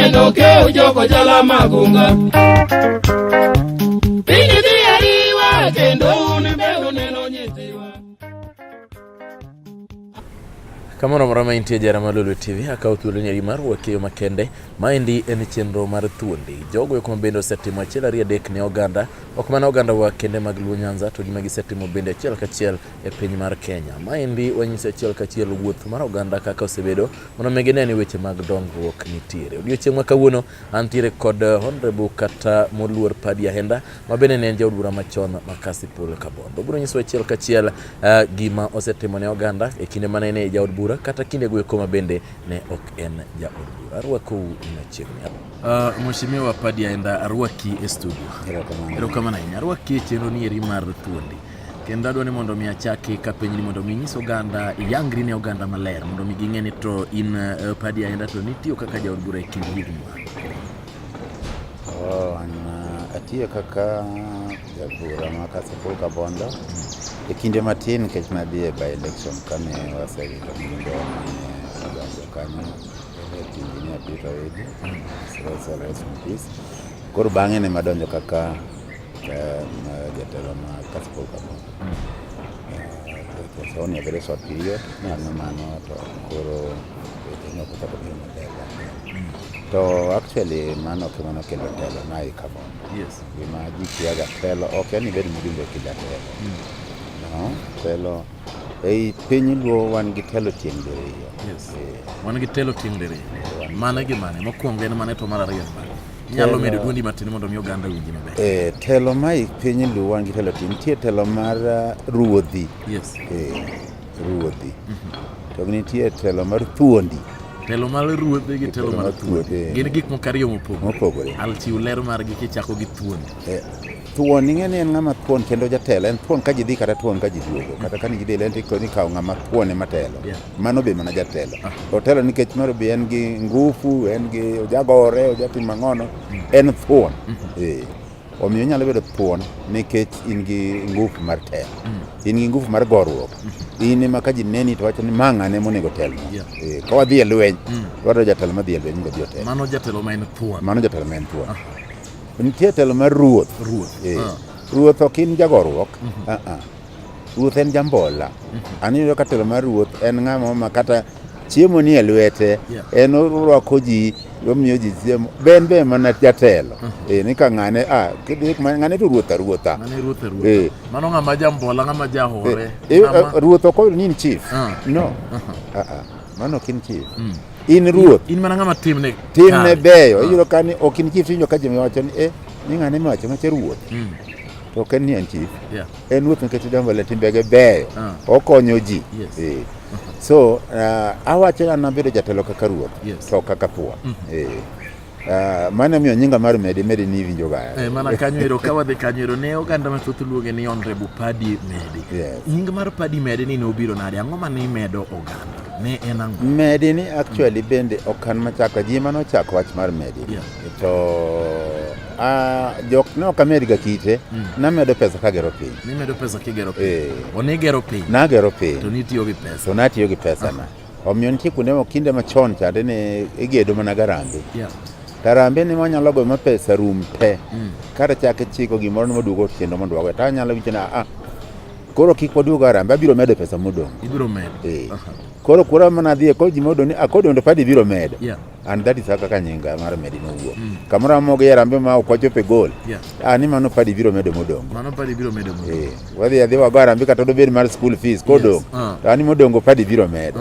kendo ke ujoko jala magunga. Pinyi di ariwa kendo unbe uneno nyithiwa. Kamoro marama intie jara malulu TV akaw thuolo nyari mar wakeyo makende maendi en chenro mar Thuondi. Jogo kuma bende osetimo achiel ariyo adek ne oganda, ok mana oganda wa kende mag Luo Nyanza to gima gisetimo bende achiel kachiel e piny mar Kenya. Maendi wanyise achiel kachiel wuoth mar oganda kaka osebedo mondo megine ni weche mag dongruok nitiere. Odiochieng' ma kawuono antiere kod Hon.Paddy kata moluor Paddy Ahenda ma bende ne en jaod bura machon ma Kasipul Kabondo. Biro nyiso achiel kachiel gima osetimo ne oganda e kinde mane ne jaod bura kata kinde goeko ma bende ne ok en jaod bura. Arwako inachiegni. Mheshimiwa Paddy Ahenda arwaki e studio. Erokamano ahinya. Arwaki e chenro ni eri mar Thuondi. Kendo adwani mondo mi achaki ka piny ni mondo mi nyis oganda yangri ne oganda maler mondo mi ging'e ni to in Paddy Ahenda to nitiyo kaka jaod bura e kind higni. Atiyo kaka jaod bura ma Kasipul Kabondo e kinde matin kech nadhi by election kane wasewito mindo ne kanyo engineer Peter Edi rest in peace. Koro bang'e ne madonjo kaka jatelo ma Kasipul Kabondo. So only a very short period, mano to koro no kata to actually mano kemano kelo telo na i Kabondo. Yes. Gima ji kiaga telo ok en bed mudimbe kila telo. No, telo ei piny Luo wan gi telo tieng' diriyo. Yes. Wan gi telo tieng' diriyo. Mane gi mane mokwongo en mane to mar ariyo mane. Nyalo medo duondi matin mondo mi oganda winji maber. Telo mai piny Luo wan gi telo tieng'. Nitie telo mar ruodhi. Yes. Ruodhi. To nitie telo mar Thuondi. Telo mar ruodhi gi telo mar Thuondi. Gin gik moko ariyo mopogore. Alchiw ler margi kichako gi Thuondi. Thuon ing'e ni en ng'ama thuon kendo jatelo. En thuon ka ji dhi kata thuon ka ji duogo. Kata ka ji dhi en tiko ni kawo ng'ama thuon ema telo. Mano be mana jatelo. Otelo nikech moro be en gi ngufu, en gi ojagore, ojatimo mang'ono. En thuon. Omiyo nyalo bedo thuon nikech in gi ngufu mar telo. In gi ngufu mar goruok. In ema ka ji neni to wacho ni ma ng'ane monego telo. Ka wadhi e lweny, dwaro jatelo madhi e lweny bende otelo. Mano jatelo ma en thuon. Mano jatelo ma en thuon. Nitie telo mar ruoth. Ruoth ok in jagoruok. Ruoth en jambola. Aniyudo ka telo mar ruoth en ng'ama ma kata chiemo ni e lwete en orwako ji, omiyo ji chiemo. Ben be mana jatelo. Ni ka ng'ane ng'ane to ruotha. Ng'ane ruotha. Mano ng'ama jambola, ng'ama jahore. Ruoth ok oyudo ni in chief. No. Mano ok in chief. In ruoth. In mana ng'ama timne beyo. Iyudo ka ni ok in chief tinyo ka ji wacho ni ni ng'ane mawacho mache ruoth. To ok en ni en chief. En ruoth nikech jambola timbege beyo. Okonyo ji. So awacho an abedo jatelo kaka ruoth to kaka thuon. Mano miyo nyinga mar Medi ni winjo ga. Mana kanyo ero ka wadhi kanyo ero ne oganda mathoth luonge ni Hon.Paddy Medi. Nying mar Paddy Medi ni obiro nade? Ang'o mane imedo oganda? Ne en ang'o? Medi ni actually bende okan machako ji mano chako wach mar Medi. To jok ne ok amed ga kite, namedo pesa kagero piny. Nimedo pesa kigero piny? Onigero piny? Nagero piny. To nitiyo gi pesa? To natiyo gi pesa na. Omiyo nitie kuonde mo kinde machon chande ne igedo mana garambe. Karambe ni wanyalo go ma pesa rum te. Kata chake chiko gimoro moduogo kendo mondo wago. Ta nyalo wicho na koro kik waduogo garambe abiro medo pesa modong'. Ibiro medo. Koro kura mana dhi ko ji modo ni akodo ndo Paddy biro medo. And that is kaka nyinga mar Medi no wuo. Kamoro mo ge rambe ma ok wachope gol. Ani mano Paddy biro medo modong'. Mano Paddy biro medo modong'. Wadhi adhi wago rambe kata do bed mar school fees kodong'. Ani modongo Paddy biro medo.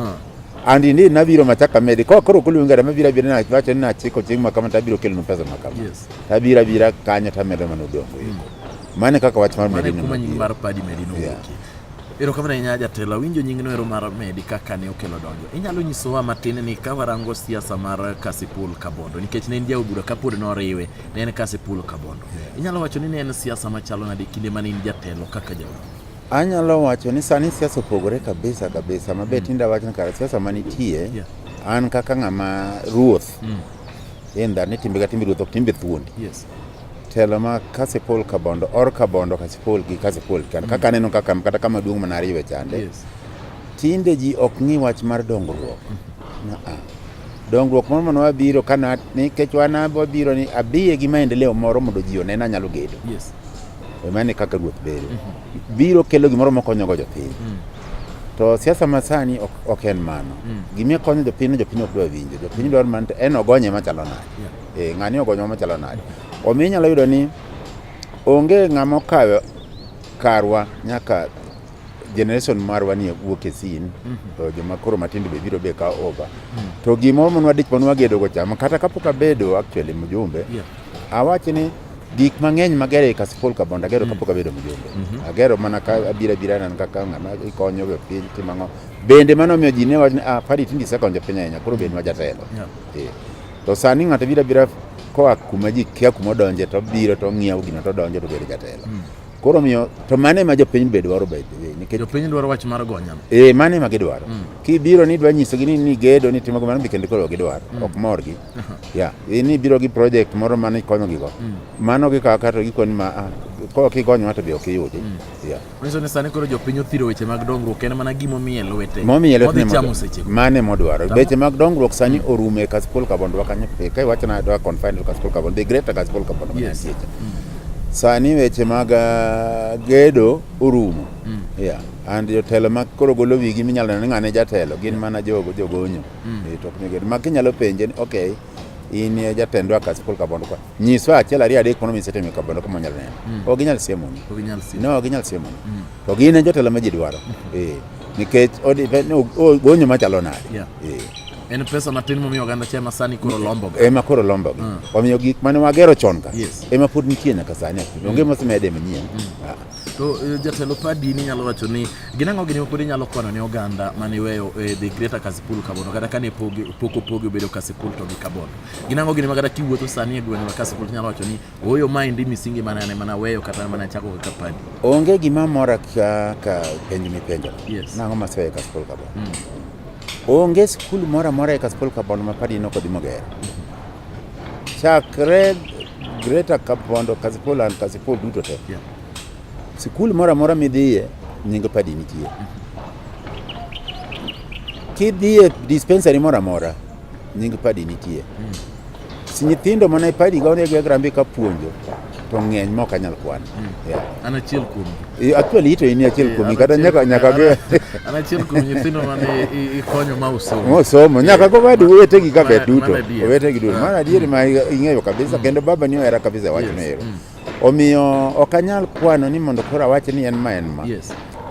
Andi ndi nabiro machaka Medi ko koro kulungara mabira bira na wacho ni na chiko chima kama tabiro kelo pesa makama. Tabira kanya tamedo manodongo. Mane kaka wach mar Medi no. Mane kuma nying mar Paddy Medi no wuoki. Ero kamera inya jatelo winjo nying no ero mar Medi kaka ne okelo donjo. Inyalo nyisowa matin ni ka warango siasa mar Kasipul Kabondo nikech ne en jaod bura kapod no riwe ne en Kasipul Kabondo. Inyalo wacho ni ne en siasa machalo nade kinde mane in jatelo kaka jaod? Anyalo wacho ni sani siasa opogore kabisa mabet inda wacho ni kar siasa manitie an kaka ng'ama ruoth enda ne timbe gatimbe ruoth ok timbe Thuondi. Telo ma Kasipul Kabondo or Kabondo Kasipul gi Kasipul kaka neno kaka kata kama duong' mana riwe chande. Tinde ji ok ng'i wach mar dongruok. dongruok moro mane wabiro kana nikech wan wabiro ni abiye gi maendeleo moro mondo ji onena nyalo gedo. Yes. Mane kaka ruoth bedo. Biro kelo gimoro mokonyogo jopiny. To siasa masani ok en mano. Gimie konyo jopiny ok dwa winjo. Jopiny dwaro man en ogonye machalo nade. Ng'ani ogonyo machalo nade. Omiyo inyalo yudo ni onge ng'ama okawe karwa nyaka generation marwa ni wuok e sin. To joma koro matindo be biro be ka over. To gimoro mane wadich mane wagedo go chama kata kapok abedo actually mjumbe. Awachi ni gik mang'eny magero e Kasipul Kabondo agero kapok abedo mjumbe. Agero mana ka abira nan kaka ng'ama ikonyo go piny timang'o. Bende mano miyo ji ne wacho ni Paddy tindi sekonjo piny ahinya koro bed ma jatelo. To sani ng'ato bira koa kuma ji kia kuma donje to biro to ng'iewo gino to donjo to bedo jatelo. Koro miyo to mane ma jopiny be dwaro bed nikech jopiny dwaro wach mar gonyano. Mane ma gidwaro. Kibiro ni dwa nyisogi ni gedo ni timo mano kendo koro gidwaro ok morgi. Ni biro gi project moro mane konyogi go. Mano gi kaka to gikoni ma ko kigonyo to be ok yudi. Nyiso ni sani koro jopiny othiro weche mag dongruok en mana gimo miye lwete. Mane modwaro. Weche mag dongruok sani orume Kasipul Kabondo kanyo kai wachna dwa confine Kasipul Kabondo the greater Kasipul Kabondo. Sani weche mag gedo urumo. And jotelo ma koro golo wigi minyalo neno ng'ane jatelo gin mana jogonyo. To gedo ma kinyalo penje ni okay in jatendwa Kasipul Kabondo kwa nyiswa achiel ariyo adek mondo misetimo Kabondo kuma nyalo neno. Ok ginyal siemoni. No ginyal siemoni. To gin jotelo ma ji dwaro. Nikech gonyo machalo nade. En pesa matin momiyo oganda chema sani koro lomboga. Ema koro lomboga. Omiyo gik mane wagero chon ka. Ema pod nitie nyaka sani. Onge mosemede manyien. To jatelo Paddy ni nyalo wacho ni ginang'o gini pod nyalo kono ne oganda mane weyo the greater Kasipul Kabondo kata kane poko obedo Kasipul to gi Kabondo. Ginang'o gini magada kiwuotho sani e gweng' ma Kasipul nyalo wacho ni oyo maendi misingi mana weyo kata mana chako kaka Paddy. Onge gima mora ka penjo mipenjo. Nang'o maseweyo Kasipul Kabondo. Onge skul mora e Kasipul Kabondo ma Paddy nokodhi gero. Chakre greater Kabondo Kasipul and Kasipul duto te. Skul mora midhiye nyingo Paddy nitie. Kidhiye dispensary mora nyingo Paddy nitie. Si nyithindo mane Paddy gone Grambi ka puonjo to ng'eny mok anyal kwan. An achiel kuom. Actually ito ini achiel kuom kata nyaka ge. An achiel kuom nyithindo mane ikonyo ma usomo. Osomo nyaka go badu wetegi ka be duto. Wetegi duto. Mana adieri ma ing'eyo kabisa kendo baba ni ohera kabisa wach mero. Omiyo ok anyal kwano ni mondo koro awach ni en ma.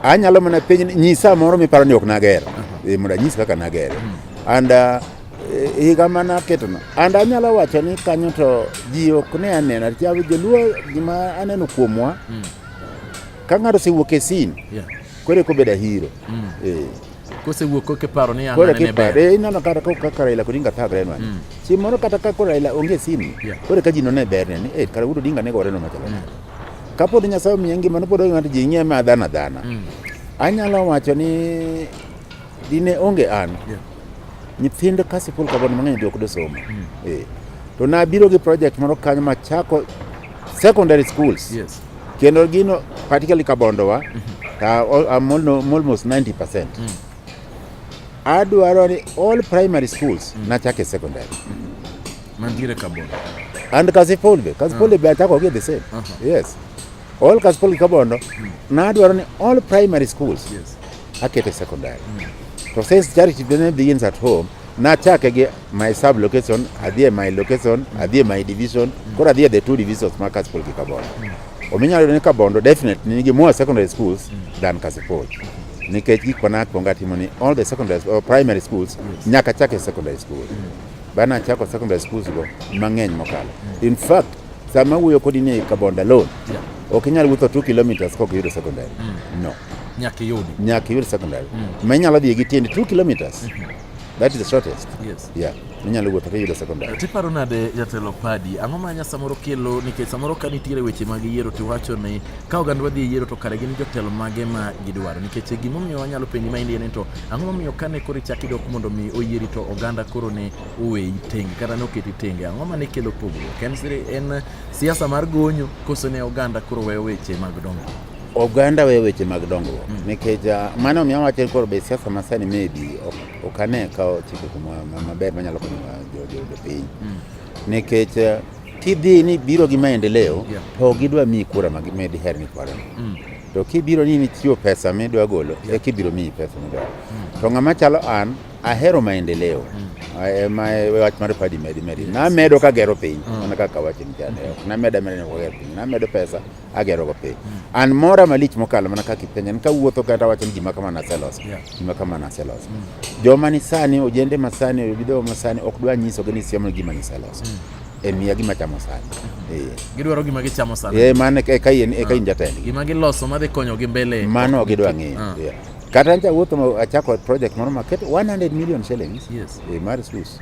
Anyalo mana penj nyisa moro miparo ni ok nagero. Mondo anyis kaka nagero. And higa mana ketona. And anyalo wacho ni kanyo to ji ok ne aneno. Chawi joluo gima aneno kuomwa. Ka ng'ato osewuok e sin. Kore ko beda hero. Kosewuok ke paro ni anane ne ber. Inano kata kaka Raila Odinga thagre nwa. Chi moro kata kaka Raila onge sin. Kore ka ji no ne ber ni kara wudo Odinga ne gore no machalo. Kapod Nyasaye omiye ngima no pod ng'ato ji ng'iye ma dhana. Anyalo wacho ni dine onge an. Nyithindo Kasipul Kabondo mang'eny ok do somo. To na biro gi project moro kanyo ma chako secondary schools. Kendo gino particularly Kabondo wa almost 90%. Adwaro ni all primary schools na chake secondary. Mandire Kabondo. And Kasipul be achako gi the same. Yes. All Kasipul Kabondo na adwaro ni all primary schools akete secondary. So since charity begins at home, na chake gi my sub location, adhiye my location, adhiye my division, kora adhiye the two divisions ma Kasipul gi Kabondo. Ominyalo ni Kabondo definitely nigi more secondary schools than Kasipul. Nikech gik mana kuonga timo ni all the secondary or primary schools nyaka chake secondary school. Bana chako secondary schools go mang'eny mokalo. In fact, sama wuyo kodi ni Kabondo alone. Ok inyal wuotho 2 kilometers kok yudo secondary. No. Nyaka yudi secondary. Manyalo dhi gi tiende 2 kilometers. That is the shortest. Inyalo wuotho ka yudo secondary. Tiparo nade jatelo Paddy ang'o ma samoro kelo nikech samoro ka nitiere weche mag yiero to wacho ni ka oganda wadhi yiero to kare gin jotelo mage ma gidwaro nikech gimomiyo wanyalo penji ma indie to ang'o momiyo kane koro chaki dok mondo mi oyieri to oganda koro ne oweyi tenge kata ne oketi tenge ang'o ma ne kelo pogruok en siasa mar gonyo koso ne oganda koro weyo weche mag dongo. oganda weche mag dongruok nikech mano miyo wacho koro be siasa masani maybe okane kao chike maber manyalo konyo jopiny nikech kidhi ni biro gi maendeleo to gidwa mi kura medi her ni kwara to kibiro ni chiwo pesa midwa golo e kibiro mi pesa midwa to ng'ama chalo an ahero maendeleo wach mar Paddy Medi na medo ka gero piny mana kaka wacho ni jane na medo piny na medo pesa agero go piny an mora malich mokalo mana kaka ipenja ka wuotho kata wacho ni gima kama na selos joma ni sani ojende masani video masani ok dwa nyiso ni siemo gima ni selos miya gima chamo sani gidwaro gima gichamo sani mane ka in jatend gima giloso madhi konyo gi mbele mano gidwa ng'eyo kata nja wuotho achako project moro market 100 million shillings mar schools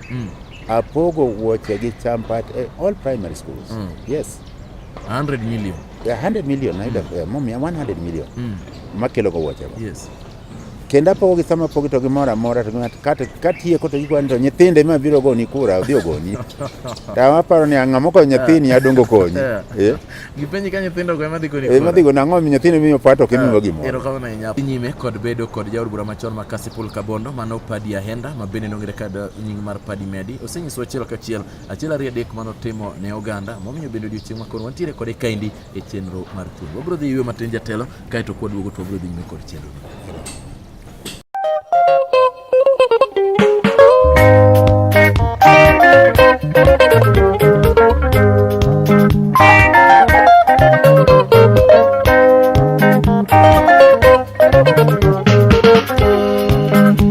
apogo wuoche gi champat all primary schools 100 million 100 million naida momi 100 million makelo go wuoche kenda apogo gi sama pogo to gi mora to kata tieko to gikwan to nyithinde ma biro go ni kura odhi ogoni ta aparo ni ang'amo ko nyathini adongo konyi gipenji ka nyithindo go madhi koni madhi go nang'o nyithini miyo pato kimiyo gimoro ero kama na nyap nyime kod bedo kod jaod bura machon ma Kasipul Kabondo mano Paddy Ahenda ma bende nongere kada nying mar Paddy Medi osenyiso achiel ariyo adek manotimo ne oganda momiyo bende odiochieng' ma kono wantiere kod kaindi e chenro mar Thuondi wabro dhi ywe matin jatelo kaeto kwaduogo to wabro dhi nyime kod chenro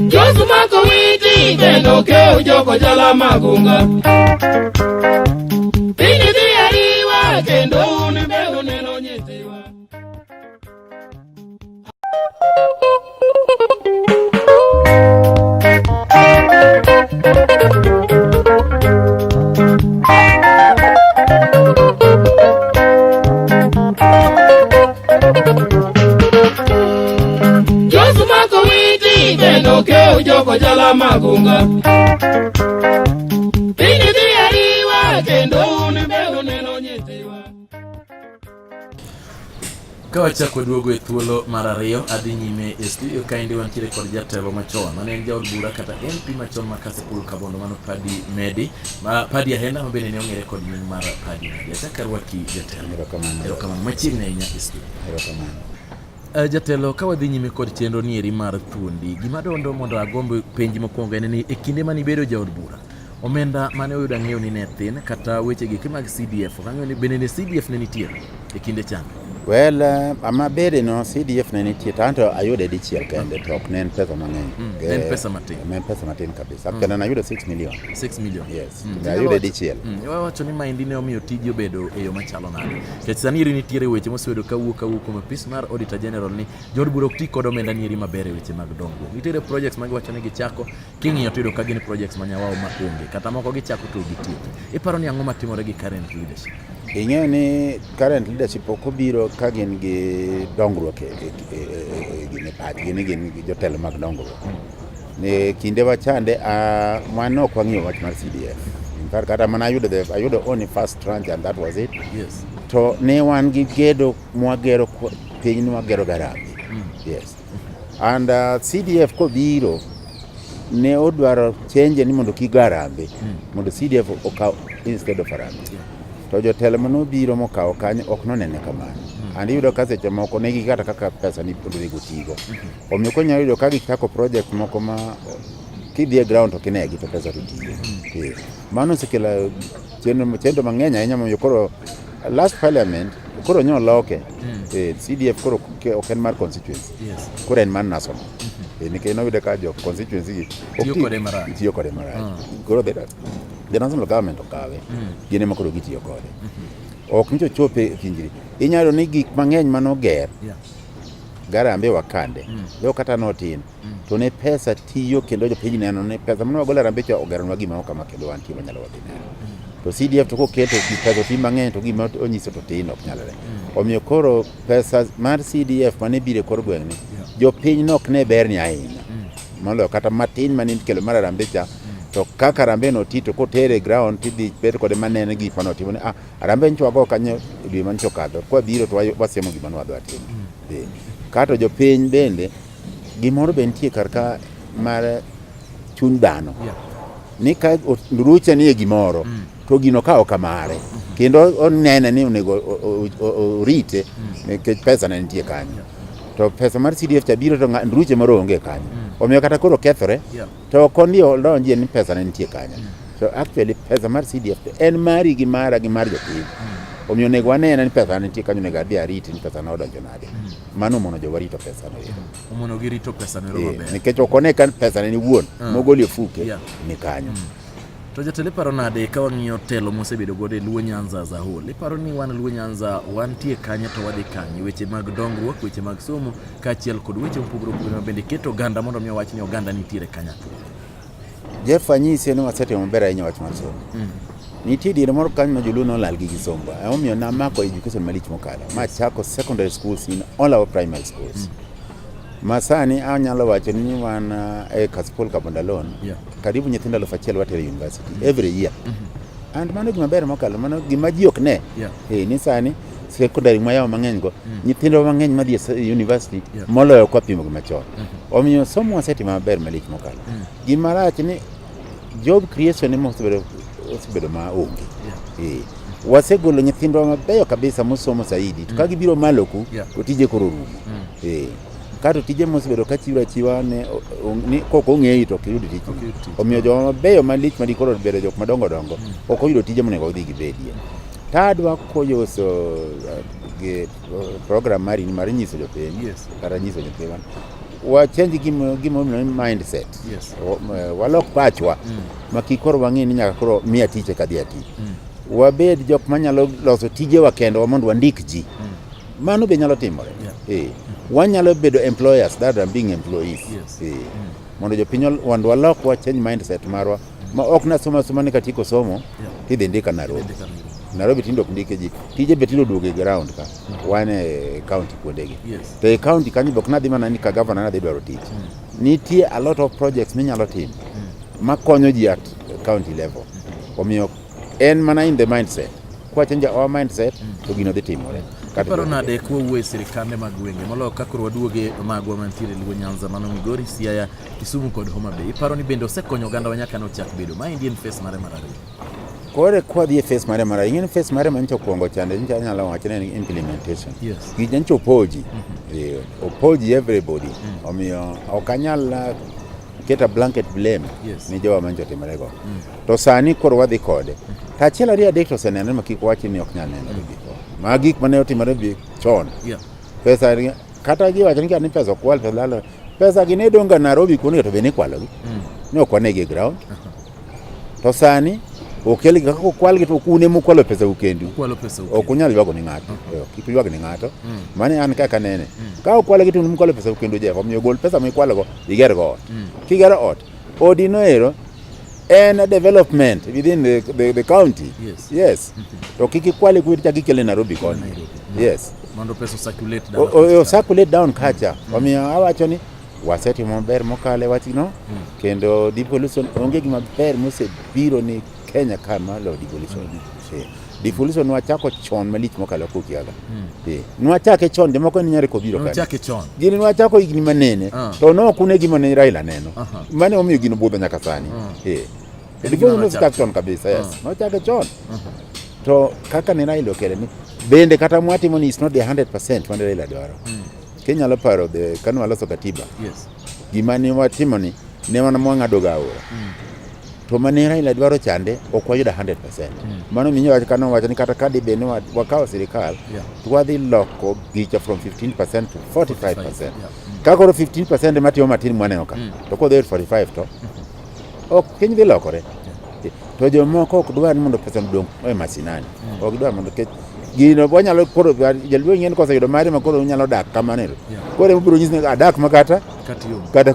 Josuma kowiti kendo keo joko jala magunga Pini dhiariwa kendo unbe uneno nyithiwa Josuma kowiti kendo keo joko jala magunga Pini dhiariwa kendo unbe uneno nyithiwa Kawachako duogo e thuolo mar ariyo adhi nyime e studio kaindi wantiere kod jatelo machon mane en jaod bura kata MP machon ma Kasipul Kabondo mano Paddy Medi Paddy Ahenda ma bende ne ong'ere kod nying mar Paddy Medi achakarwaki jatelo erokamano machiegni ahinya e studio jatelo ka wadhi nyime kod chenro ni eri mar Thuondi gima dondo mondo agombo penji mokwongo en ni e kinde mani bedo jaod bura omenda mane oyudo ang'eyo ni ne thin kata weche gi mag CDF ang'eyo ni bende ne CDF ne nitiere e kinde chande Well, ama bede no CDF ne nitie tanto ayude dichiel kende to ok ne en pesa mang'eny. En pesa matin. En pesa matin kabisa. Kendo na ayudo 6 million. 6 million. Yes. Ayude dichiel. Wacho ni maendi ne omiyo tiji obedo e yo machalo nade. Kech sani iri nitiere weche mosebedo kawuok kuom apis mar Auditor General ni jod bura ok ti kod omenda ni eri maber e weche mag dongruok. Nitiere projects ma giwacho ni gichako king'iyo to yudo ka gin projects ma nyawawa ma onge kata moko gichako to gitieko. Iparo ni ang'o matimore gi current leadership? Ing'eyo ni current leadership ok obiro ka gin gi dongruok gin e pach gin jotelo mag dongruok ne kinde wachande mano ok wang'iyo wach mar CDF kata mana ayudo only first tranche and that was it. Yes. To ne wan gi gedo mwagero piny mwagero garambe. Yes. And CDF kobiro ne odwaro change ni mondo kigarambe mondo CDF okaw instead of Harambe. To jotelo manobiro mokawo kanyo ok nonene kamano. And iyudo ka seche moko ne gikata kaka pesa ni podri gotigo. Omiyo konyalo yudo ka gichako project moko ma kidhi e ground to kinegi to pesa to tiyo. Mano sekela chenro mang'eny ahinya moyo koro last parliament koro nyo loke CDF koro ok en mar constituency. Koro en man national. Nikech noyudo ka jo constituency tiyo kode marach. Koro the national government okawe gine makoro gitiyo kode ok nicho chope kinjiri inyalo ni gik mang'eny manoger garambe wakande yo kata notin to ne pesa tiyo kendo jo piny neno ne pesa mano wagola rambe cho ogeronwa gima kama kendo wantie manyalo wadhi neno to CDF to koketo pesa ti mang'eny to gima onyiso to tin ok nyalore omiyo koro pesa mar CDF mane bire kor gweng'ni jo piny nok ne ber ni ahinya maloyo kata matin manin kelo mar rambe cha to kaka Harambee no tito kotere ground tidhi bet kode manene gik manotimo ni Harambee nchwago kanyo dwe mancho kadho kwa biro to wasiemo gima nwadho atimo kato jopiny bende gimoro be nitie karka mar chuny dhano ni ka ruche ni e gimoro to gino ka okamare kendo onene ni onego orite nikech pesa ne nitie kanyo to pesa mar CDF cha biro to ruche moro onge kanyo omiyo kata koro kethore to kondi odonjie ni pesa ne nitie kanyo so actually pesa mar CDF en mari gi mara gi mar jopiny omiyo nego anena ni pesa ne nitie kanyo nego adhi ariti ni pesa ne odonjo nade mano mono jowarito pesa no omono girito pesa ne roba ber nikech okone kan pesa ne ni wuon mogoli fuke ni kanyo to jatelo paro nade ka wang'iyo telo mosebedo godo e Luo Nyanza za whole iparo ni wan Luo Nyanza wantie kanye to wadhi kanye weche mag dongruok weche mag somo kaachiel kod weche mopogore opogore bende keto oganda mondo mi wach ni oganda nitiere kanya Jeff anyise ni wasetimo maber ahinya wach mar somo nitie diere moro kanyo joluo nolal gi somo omiyo namako education malich mokalo ma chako secondary schools in all our primary schools masani anyalo wacho ni wan e Kasipul Kabondo karibu nyithindo 1,000 watero university every year and mano gima ber mokalo mano gima ji ok ne ni sani secondary mayaw mang'eny go nyithindo mang'eny madhi e university moloyo kwa pimo gima chon omiyo somo wasetimo maber malich mokalo gima rach ni job creation ni osebedo maonge wasegolo nyithindo mabeyo kabisa mosomo zaidi to kagibiro maloku to tije koro rumo kato tije mosebedo ka chiwa ne ni koko ong'eyi to kiyudo tije omiyo joma mabeyo malich madikoro bedo jok madongo dongo ok oyudo tije monego odhi gibedie tadwa koyoso program mari ni mar nyiso jopiny kata nyiso nyithiwa wachenji gimo mindset walok pachwa makikoro wang'e ni nyaka koro miya tije kadhi ati wabed jok manyalo loso tije wa kendo mondo wandik ji mano be nyalo timore wanyalo bedo employers that are being employees mondo jopiny walok wa change mindset marwa ma ok na soma ni katiko somo tidhi ndika Nairobi tindo ok ndike ji tije betilo duoge ground ka wane county kuondegi to e county kanyo bok nadhi mana ni ka governor nadhi dwaro tich nitie a lot of projects minyalo tim makonyo ji at county level omiyo en mana in the mindset kwa change our mindset to gino dhi timore paro nade kwa uwe sirikande mag gwenge molo kakoro waduoge magwa mantiere Luo Nyanza mano Migori Siaya Kisumu kod Homa Bay iparo ni bende osekonyo oganda wa nyaka nochak bedo ma Indian face mare marariyo kore kwa dhie face mare marariyo ing'en face mare mancho kuongo chande ncha nyalo wacho ni implementation gijancho opoji opoji everybody omiyo okanyal keta blanket blame ni jowa mancho timarego to sani koro wadhi kode tachiel ariyo adek to senene makik wachi ni ok nyal neno magik mane otimore bi chon pesa kata gi wacho ni pesa okwal pesa lalo pesa gi ne donga Nairobi kuno to bene kwalo gi ne okwane gi ground to sani okel gi kako kwal gi to kune mokwalo pesa ukendi okunyal ywago ni ng'ato kik ywag ni ng'ato mane an kaka nene ka okwalo gi to mokwalo pesa ukendo je omiyo gol pesa mokwalo go iger go ot kigero ot odino ero and development within the county yes to kiki kwale kuita kikele Nairobi koni mondo pesa circulate down kacha omiyo awacho ni waseti maber mokale wachino kendo devolution onge gima ber mosebiro ni Kenya kama lo devolution wachako chon malich mokalo kokiaga nwachake chon de moko ni nyare ko biro kana gini nwachako igni manene to no kune gima ne Raila neno mane omiyo gino budho nyaka sani devolution no start chon kabisa nwachake chon to kaka ne Raila okele ni bende kata mwatimo ni is not the 100% wande Raila dwaro Kenya lo paro de kanu waloso katiba gima ne watimo ni ne wana mwang'ado gawo to mane Raila dwaro chande ok wayuda 100% mano minyo wacho kanu wacho ni kata kadi bene wakawo sirikal twadhi loko gicha from 15% to 45% kakoro 15% matimo matin mwaneno ka to kodhi 45 to ok Kenya dhi lokore to jomoko ok dwar mondo pesa dong e masinani ok dwar mondo gino wanyalo koro jalwe ng'en kosa yudo mari makoro unyalo dak kamane koro mobiro nyisni adak makata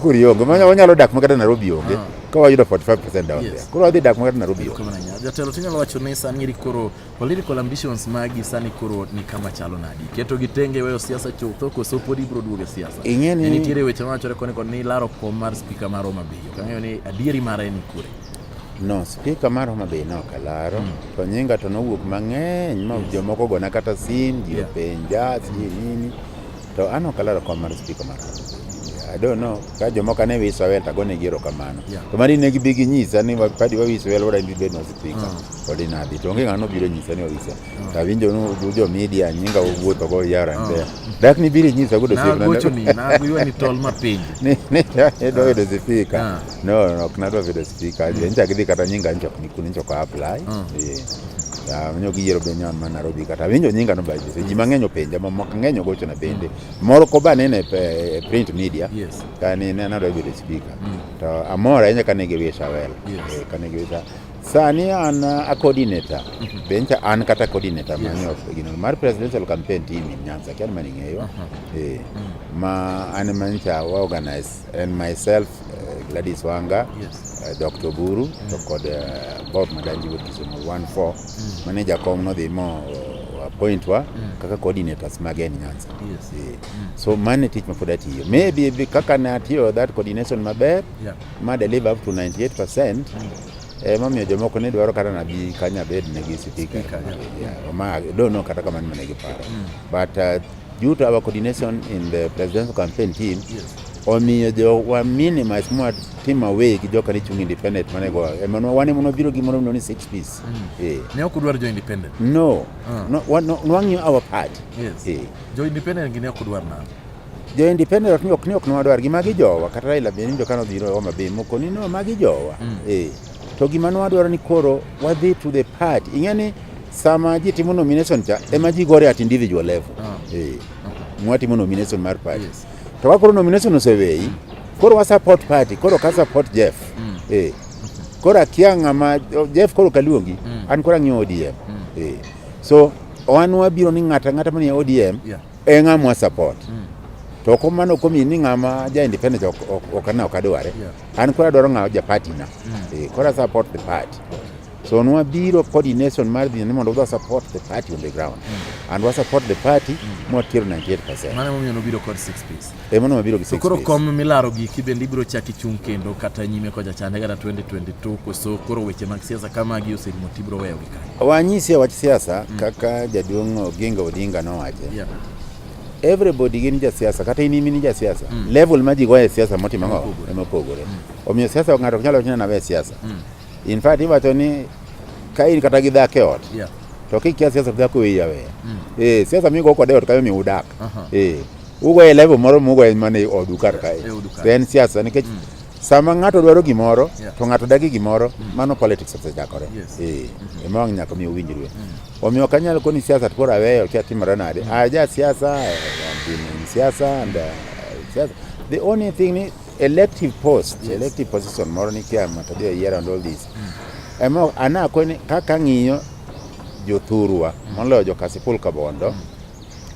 kuri yongo wanyalo dak makata Nairobi yonge ka wayudo 45% down there koro wadhi dak makata Nairobi yonge jatelo tinyalo wacho ni sani koro political ambitions magi sani koro ni kama chalo nadi keto gitenge weyo siasa chutho koso podi biro duoge siasa ing'eni nitiere weche machore koni ni laro kom mar speaker mar Homa Bay kanyo ni adieri mare ni kure No, speaker mar Homa Bay no kalaro to nyinga to nowuok mang'eny ma jomoko gona kata sim ji openja nini to ano kalaro kom mar speaker mar I don't know ka jomoko ne wiso wel ta gone giro kamano to mari ne gibi ginyisa ni Paddy wiso wel wora ndi bed no speaker ordinary to ng'ano biro nyisa ni wiso ta winjo no jo media nyinga wuotho go yara nde dak ni biro nyisa go do na gocho ni na gwiwa ni tol mapinji ne do do speaker no knado video speaker nja gidi kata nyinga nchok ni kuni nchok apply ya manyo giyero benyan man Nairobi kata winjo nyinga no baje ji mang'enyo penja mamoko ng'enyo gocho na bende moro ko ba nene print media kani ne na do video speaker to amora enya kane giwisha wel kane giwisha sani an a coordinator bencha an kata coordinator manyo gino mar presidential campaign team in Nyanza kan mani ngeyo ma an mancha wa organize and myself Gladys Wanga Dr. Buru to kod Bob Madanji would kisomo 14 manager kom no the mo appoint wa kaka coordinators magen Nyanza so man teach me for that year maybe kaka na tiyo that coordination maber ma deliver up to 98% mami jomoko ne dwaro kata na bi kanya bed ne gi speaker ma don't know kata kama ne gi para but due to our coordination in the presidential campaign team omiyo jo wa minimize more team away ki joka ni chung independent manego emano wane mono biro gi mono ni 6 piece ne okudwar jo independent no wangi our part jo independent ngine okudwar na jo independent ok no wadwar gi magi jowa kata Raila be njo kano biro Homa Bay moko ni no magi jowa to gima no wadwaro ni koro wadhi to the party ing'eni sama ji timo nomination cha ema ji gore at individual level mwatimo nomination mar party to wakoro nomination osewei koro wa support party koro ka support Jeff koro akianga ma Jeff koro kaluongi an koro ng'io ODM so wan wabiro ni ng'ata mani ODM ng'amwa support to komano komi ni ng'ama ja independent okana okadware an koro adwaro ng'awa ja party na koro support the party so no biro coordination mar dhi ni mondo wa support the party on the ground and wa support the party more till 98%. Mane momiyo no biro kod 6 piece. Mano biro gi 6 piece. Koro kom milaro gi kibendi biro chaki chung kendo kata nyime koja chande kata 2022 koso koro weche mag siasa kama gi oserimo tibro weyo gi kai. Wanyisi wach siasa kaka jaduong' Oginga Odinga no wache. Everybody gin ja siasa kata inimi ni ja siasa level maji goye siasa motima ngo emopogore. Omiyo siasa ng'ato nyalo china na we siasa. In fact iwacho ni kai kata gi dhake ot to kikia siasa dhako we yawe siasa migo kode ot kayo mi udak ugo e level moro mugo e mane odukar kae then siasa nikech sama ng'ato dwaro gimoro to ng'ato dagi gimoro mano politics osechakore ema wang' nyaka mi uwinjre omiyo kanyalo koni siasa koro aweyo kia timore nade aja siasa and siasa the only thing ni elective position moro ni kia matadio year and all this emo ana koni kaka ng'iyo jothurwa moloyo jo Kasipul Kabondo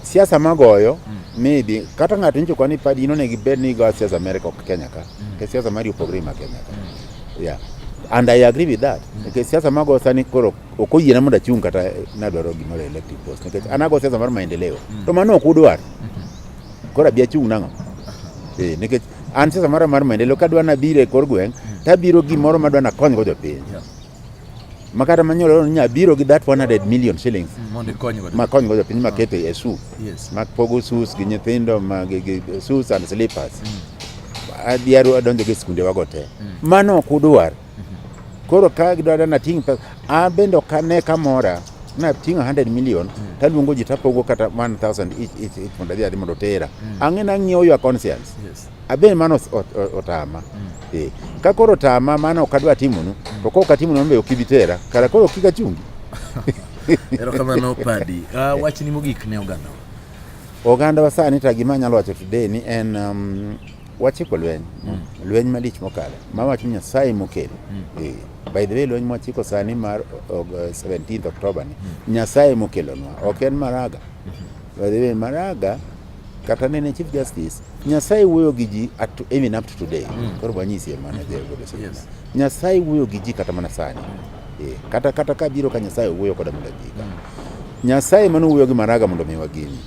siasa magoyo maybe kata ng'ato ncho kwani Paddy ino ne gibed ni go siasa America ok Kenya ka ke siasa mari program Kenya ka and I agree with that ke siasa mago sani koro okoyiena moda chung kata na dwaro gimoro elective post nikech anago siasa mar maendeleo to mano okudwar kora bia chung nango nikech an siasa mar maendeleo kadwa na bire kor gweng tabiro gimoro madwa na kony go jopiny makata manyolo nya biro gi that 100 million shillings monde kony go jopiny makete e su makpogo sus gi nyithindo gi sus and slippers adiaro adonjo gi skunde wagote mano okudwar koro ka gidwara na ting bendo kane kamora na ting 100 million taluongo ji tapogo kata 1000 each mondo dhi mondo tera ang'ena ng'iewo your conscience aben mano otama ka koro tama mano okadwa timonu to ko katimo nombe okibitera kala koro kika chungi ero kama no Paddy wachni mogik ne oganda wa sani ta gima nyalo wacho today ni en wachiko lweny malich mokalo ma wach Nyasaye mokelo by the way lweny mwachiko sani mar 17th October ni Nyasaye mokelonwa ok en maraga by the way maraga kata nene Chief Justice Nyasaye wuoyo gi ji even up to today koro banyisi mana Nyasaye wuoyo gi ji kata mana sani kata ka biro ka Nyasaye wuoyo koda mondo ji Nyasaye mano wuoyo gi maraga mondo mi wagini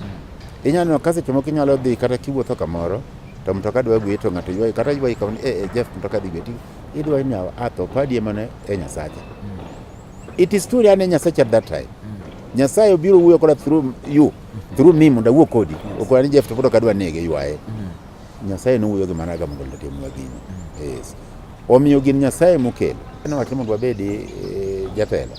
inyalo kase tomo kinyalo dhi kata kiwuotho kamoro to mtoka dwa gweto ng'ato ywayo kata ywayo ka Jeff mtoka dhi gweti idwa ni atho Paddy mane e Nyasaye. It is true ane Nyasaye at that time. Nyasaye obiro wuoyo koda through you, through me mondo wuo kodi. Okwani Jeff to kadwa nege ywaye. Nyasaye no wuoyo gi managa mondo otim wagino. Yes. Omiyo gin Nyasaye mokelo. Ne watimo dwa bedi jatelo.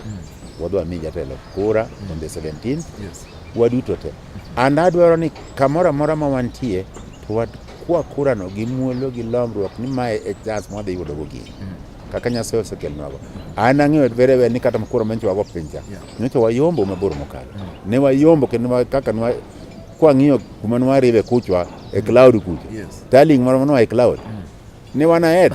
Wadwa mi jatelo kura on the 17th. Yes. Waduto te. And adwaro ni kamora mora ma wantie to kwa kura no gi muolo gi lomruok ni mae e chance mo dhi yudo gogi. Kaka Nyasaye osekelnwago. An ang'eyo very well ni kata mkura mencho wago pinja. Nyocha wayombo mabor mokalo. Ne wayombo kendo kaka nwa kwa ng'iyo kuma nwa rive kuchwa e cloud kucho. Yes. Darling moro nwa e cloud. Ne wana head.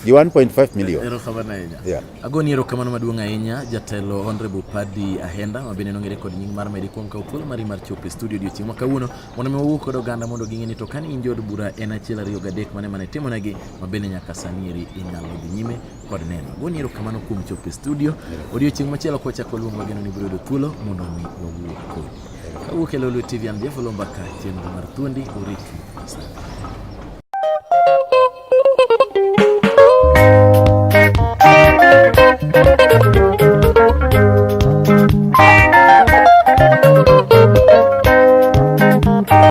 Gi 1.5 million. Erokamano ahinya. Yeah. Agoni erokamano maduong' ahinya jatelo Hon.Paddy Ahenda mabende nong'ere kod nying mar Medi kuom kawo thuolo mari mar chopo e studio odiochieng' ma kawuono mondo mi wawuo kod oganda mondo ging'e ni to kani in jod bura en achiel ariyo gadek mane timonegi mabende nyaka sani eri inyalo dhi nyime kod neno. Agoni erokamano kuom chopo e studio odiochieng' machielo kwachako luongo wageno ni biro yudo thuolo mondo mi wawuo kodi. Kawuok e Oloo TV an Jeff Oloo chenro mar Thuondi oriti sana.